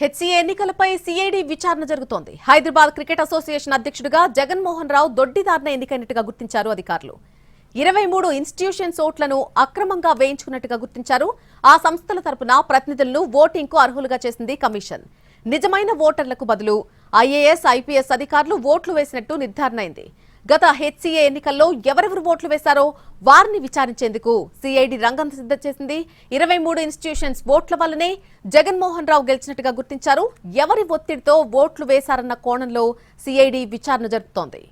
HCA ఎన్నికలపై CID విచారణ జరుగుతోంది. హైదరాబాద్ క్రికెట్ అసోసియేషన్ అధ్యక్షుడిగా జగన్మోహన్ రావు దొడ్డిదారిన ఎన్నికైనట్టుగా గుర్తించారు అధికారులు. 23 ఇన్స్టిట్యూషన్స్ ఓట్లను అక్రమంగా వేయించుకున్నట్టుగా గుర్తించారు. ఆ సంస్థల తరపున ప్రతినిధులను ఓటింగ్ కు అర్హులుగా చేసింది కమిషన్. నిజమైన ఓటర్లకు బదులు ఐఏఎస్, ఐపీఎస్ అధికారులు ఓట్లు వేసినట్టు నిర్ధారణ అయింది. గత హెచ్సీఏ ఎన్నికల్లో ఎవరెవరు ఓట్లు వేశారో వారిని విచారించేందుకు సీఐడీ రంగం సిద్ధం చేసింది. 23 ఇన్స్టిట్యూషన్స్ ఓట్ల వల్లనే జగన్మోహన్ రావు గెలిచినట్టుగా గుర్తించారు. ఎవరి ఒత్తిడితో ఓట్లు వేశారన్న కోణంలో సీఐడీ విచారణ జరుపుతోంది.